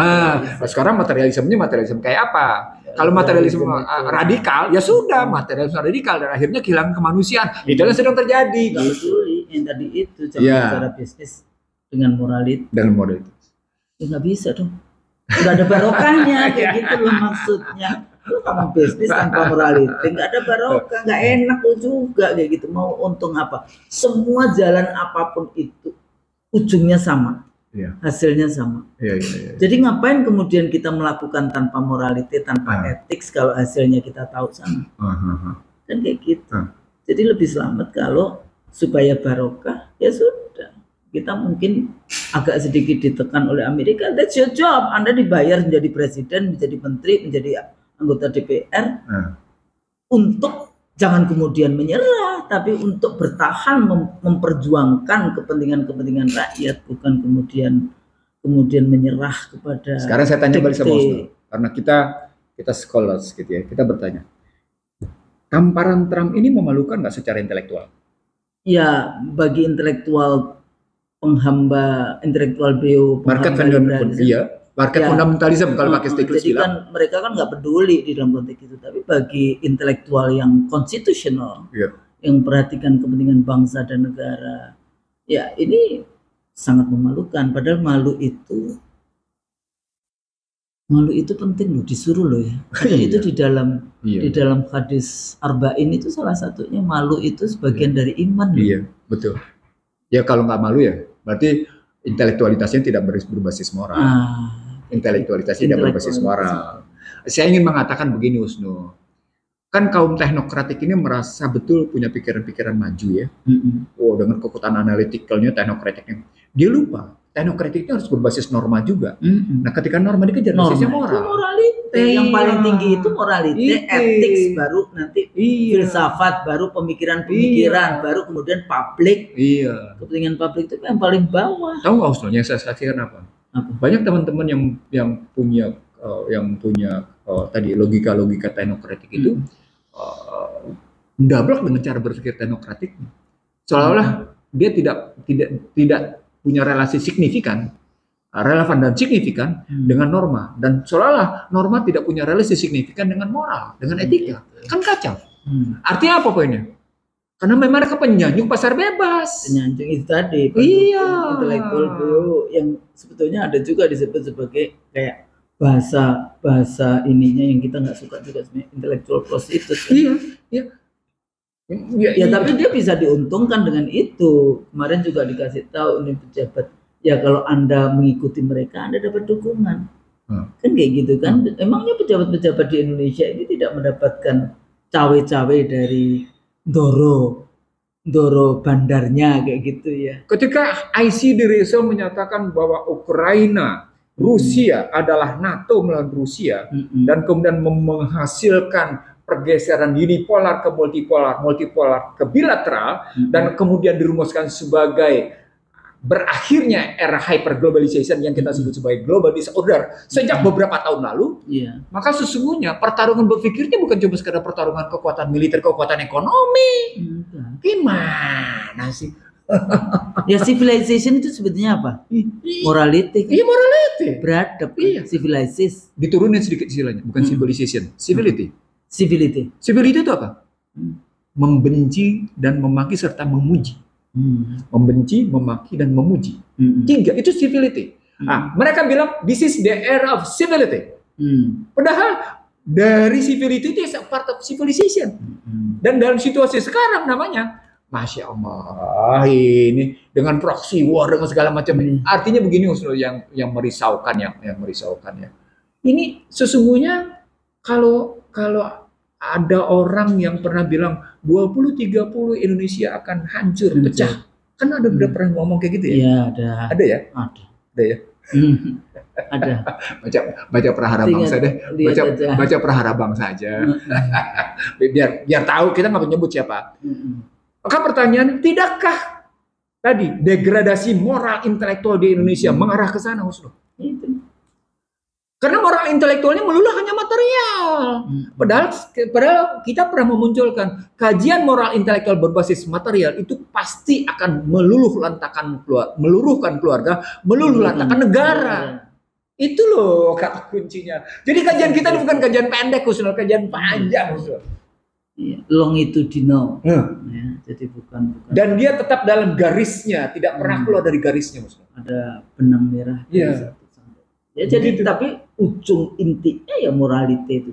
Sekarang materialisme kayak apa? Kalau materialisme radikal, ya sudah materialisme radikal dan akhirnya kehilangan kemanusiaan. Itu yang sedang terjadi. Kalau dulu yang tadi itu cara bisnis dengan moralitas. Ya nggak bisa dong. Nggak ada barokahnya kayak gitu loh maksudnya. Lu kamu bisnis tanpa moralitas, nggak ada barokah, nggak enak juga kayak gitu. Mau untung apa? Semua jalan apapun itu ujungnya sama. Hasilnya sama. Jadi ngapain kemudian kita melakukan tanpa morality, tanpa etik kalau hasilnya kita tahu sama. Kan kayak gitu. Jadi lebih selamat kalau supaya barokah ya sudah kita mungkin agak sedikit ditekan oleh Amerika. That's your job. Anda dibayar menjadi presiden, menjadi menteri, menjadi anggota DPR untuk jangan kemudian menyerah, tapi untuk bertahan memperjuangkan kepentingan rakyat, bukan kemudian menyerah kepada. Sekarang saya tanya balik sama Osno, karena kita scholars gitu ya, kita bertanya, tamparan Trump ini memalukan nggak secara intelektual? Ya, bagi intelektual beo market fundamentalism, iya, market fundamentalism kalau pakai Stiglitz jadi bilang. kan mereka kan nggak peduli di dalam konteks itu, tapi bagi intelektual yang konstitusional, yang perhatikan kepentingan bangsa dan negara, ya ini sangat memalukan. Padahal malu itu penting loh, disuruh loh ya. Itu di dalam hadis arba'in itu salah satunya, malu itu sebagian dari iman loh. Iya, betul. Ya kalau nggak malu ya berarti intelektualitasnya tidak berbasis moral. Intelektualitasnya tidak berbasis moral. Saya ingin mengatakan begini, Usno. Kan kaum teknokratik ini merasa betul punya pikiran-pikiran maju ya. Dengan kekuatan analitikalnya, teknokratiknya. Dia lupa teknokratiknya harus berbasis norma juga. Nah, ketika norma dikejar, basisnya moral. Moralite. Yang paling tinggi itu moralite, ethics, baru nanti filsafat, baru pemikiran-pemikiran, baru kemudian publik. Kepentingan publik itu yang paling bawah. Tahu nggak, Usno, yang saya saksikan apa? Banyak teman-teman yang punya tadi logika teknokratik itu mendablak dengan cara berpikir teknokratik, seolah-olah dia tidak punya relasi signifikan, relevan dan signifikan dengan norma, dan seolah-olah norma tidak punya relasi signifikan dengan moral, dengan etika. Kan kacau. Artinya apa poinnya? Karena memang mereka penyanjung pasar bebas. Penyanjung itu tadi, intelektual beo yang sebetulnya ada juga disebut sebagai kayak bahasa ininya yang kita nggak suka juga sebenarnya, intellectual prostitute. Ya, tapi dia bisa diuntungkan dengan itu. Kemarin juga dikasih tahu ini pejabat, ya kalau Anda mengikuti mereka Anda dapat dukungan. Kan kayak gitu kan. Emangnya pejabat-pejabat di Indonesia ini tidak mendapatkan cawe-cawe dari Doro bandarnya kayak gitu ya. Ketika IC di Rizal menyatakan bahwa Ukraina, Rusia adalah NATO melawan Rusia, dan kemudian menghasilkan pergeseran unipolar ke multipolar ke bilateral, dan kemudian dirumuskan sebagai berakhirnya era hyperglobalization yang kita sebut sebagai global disorder sejak beberapa tahun lalu, maka sesungguhnya pertarungan berpikirnya bukan cuma sekedar pertarungan kekuatan militer, kekuatan ekonomi. Gimana sih? Ya, civilization itu sebetulnya apa? Morality. Iya, morality. Beradab. Civilization. Diturunin sedikit istilahnya, bukan civilization, civility. Civility itu apa? Membenci dan memaki serta memuji. Membenci, memaki, dan memuji. 3, itu civility. Mereka bilang this is the era of civility. Padahal dari civility itu part of civilization. Dan dalam situasi sekarang namanya, Masya Allah, ini dengan proxy war, dengan segala macam. Artinya begini, Usno, yang merisaukan ya. Ini sesungguhnya kalau ada orang yang pernah bilang 2030 Indonesia akan hancur, pecah. Kan ada udah pernah ngomong kayak gitu ya? Iya, ada. Ada ya? Ada ya? Ada. Baca Prahara Bangsa deh. Baca Prahara Bangsa aja. biar tahu, kita nggak menyebut siapa. Maka pertanyaan, tidakkah tadi degradasi moral intelektual di Indonesia mengarah ke sana, Usno? Karena moral intelektualnya melulu hanya material. Padahal kita pernah memunculkan kajian moral intelektual berbasis material itu pasti akan meluruhkan keluarga, meluruhkan negara. Itu loh kata kuncinya. Jadi kajian kita ini bukan kajian pendek, Usno, kajian panjang, Usno. Longitudinal. Ya, jadi bukan. Dan dia tetap dalam garisnya, tidak pernah keluar dari garisnya, Usno. Ada benang merah. Ya, jadi tapi ujung intinya ya morality itu,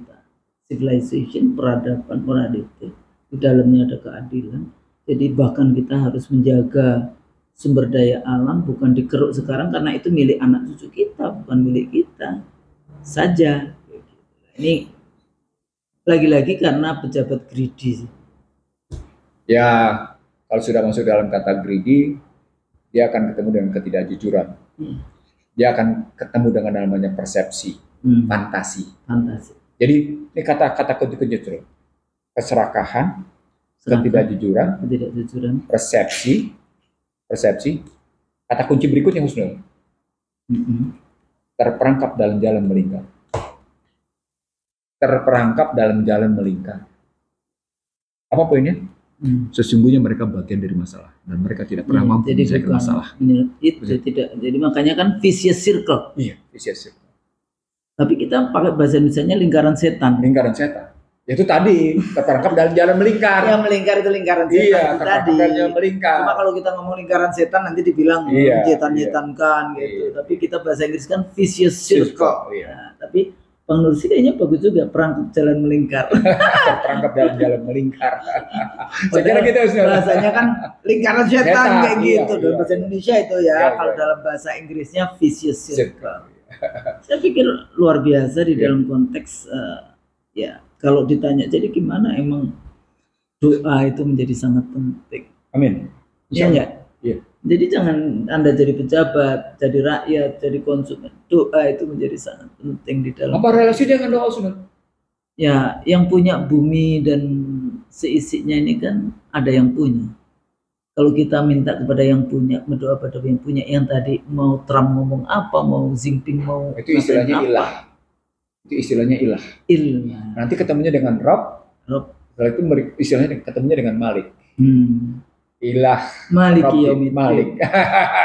civilization, peradaban, morality. Di dalamnya ada keadilan. Jadi bahkan kita harus menjaga sumber daya alam, bukan dikeruk sekarang karena itu milik anak cucu kita, bukan milik kita saja. Ini lagi-lagi karena pejabat greedy. Ya, kalau sudah masuk dalam kata greedy, dia akan ketemu dengan ketidakjujuran, dia akan ketemu dengan namanya persepsi, fantasi. Jadi ini kata-kata kunci-kunci terus: keserakahan, ketidakjujuran, persepsi. Kata kunci berikutnya Husnul, terperangkap dalam jalan melingkar. Terperangkap dalam jalan melingkar. Apa poinnya? Sesungguhnya mereka bagian dari masalah dan mereka tidak pernah mampu menyelesaikan masalah. Jadi makanya kan vicious circle. Iya, vicious circle. Tapi kita pakai bahasa Indonesianya lingkaran setan. Lingkaran setan. Itu tadi terperangkap dalam jalan melingkar. Yang melingkar itu lingkaran setan. Iya, itu tadi. Dalam melingkar. Cuma kalau kita ngomong lingkaran setan nanti dibilang nyetan-nyetankan gitu. Tapi kita bahasa Inggris kan vicious circle. Nah, tapi penulis kayaknya bagus juga, perangkap jalan melingkar. Terperangkap dalam jalan melingkar. Saya kira gitu bahasanya kan lingkaran setan kayak gitu. Dalam bahasa Indonesia itu ya. Kalau dalam bahasa Inggrisnya vicious circle. Saya pikir luar biasa di dalam konteks ya. Kalau ditanya, jadi gimana emang doa itu menjadi sangat penting. Amin. Iya enggak? Iya. Jadi jangan Anda jadi pejabat, jadi rakyat, jadi konsumen. Doa itu menjadi sangat penting di dalam. Apa relasi dengan doa, Sunan? Ya, yang punya bumi dan seisinya ini kan ada yang punya. Kalau kita minta kepada yang punya, berdoa pada yang punya, yang tadi mau Trump ngomong apa, mau Xi Jinping mau itu istilahnya apa, ilah. Itu istilahnya ilah. Nanti ketemunya dengan Rob. Setelah itu istilahnya ketemunya dengan Malik. Ilah, Malik, Malik.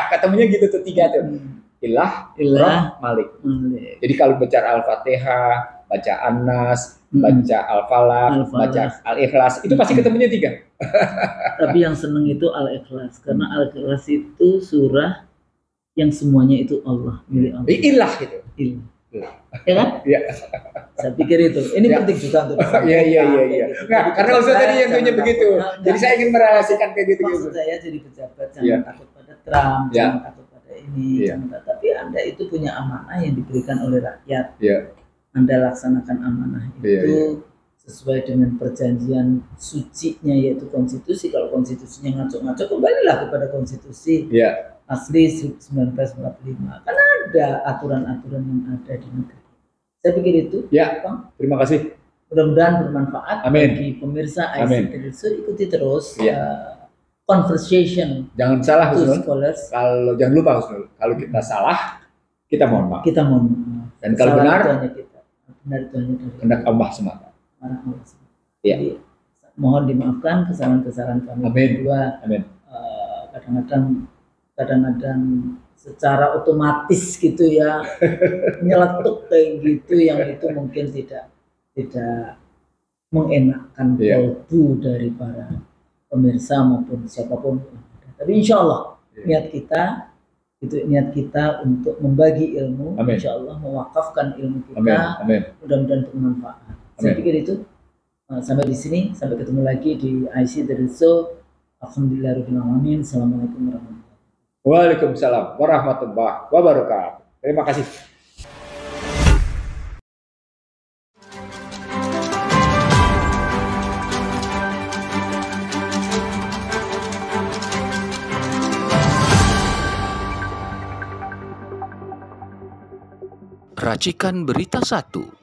Ketemunya gitu tuh tiga tuh. Ilah, Rob, Malik. Jadi kalau baca Al-Fatihah, baca An-Nas, baca Al-Falaq, baca Al-Ikhlas, itu pasti ketemunya tiga. Tapi yang seneng itu Al-Ikhlas, karena Al-Ikhlas itu surah yang semuanya itu Allah, milik Allah. Ilah gitu. Ilah. Ya kan? Iya. Saya pikir itu. Ini penting juga untuk. Iya. Nah, karena Ustaz tadi yang punya begitu. Jadi saya ingin merelasikan kayak gitu. Maksud saya jadi pejabat jangan takut pada Trump, jangan takut pada ini, tapi Anda itu punya amanah yang diberikan oleh rakyat. Anda laksanakan amanah itu sesuai dengan perjanjian sucinya yaitu konstitusi. Kalau konstitusinya ngaco-ngaco, kembalilah kepada konstitusi. Asli 1945. Karena ada aturan-aturan yang ada di negeri. Saya pikir itu. Bang. Terima kasih. Mudah-mudahan bermanfaat bagi pemirsa IC Terus. Ikuti terus conversation. Jangan salah Husnul. Kalau jangan lupa Husnul. Kalau kita salah, kita mohon maaf. Dan kalau benar itu hanya dari kehendak Allah semata. Jadi mohon dimaafkan kesalahan-kesalahan kami berdua. Amin. Kadang-kadang secara otomatis gitu ya nyeletuk kayak gitu yang itu mungkin tidak mengenakkan kalbu dari para pemirsa maupun siapapun. Tapi insya Allah niat kita untuk membagi ilmu, insya Allah mewakafkan ilmu kita, mudah-mudahan bermanfaat. Saya pikir itu. Sampai di sini, sampai ketemu lagi di IC Terus. Alhamdulillahirabbil alamin. Assalamualaikum warahmatullahi wabarakatuh. Waalaikumsalam warahmatullahi wabarakatuh. Terima kasih. Racikan Berita 1.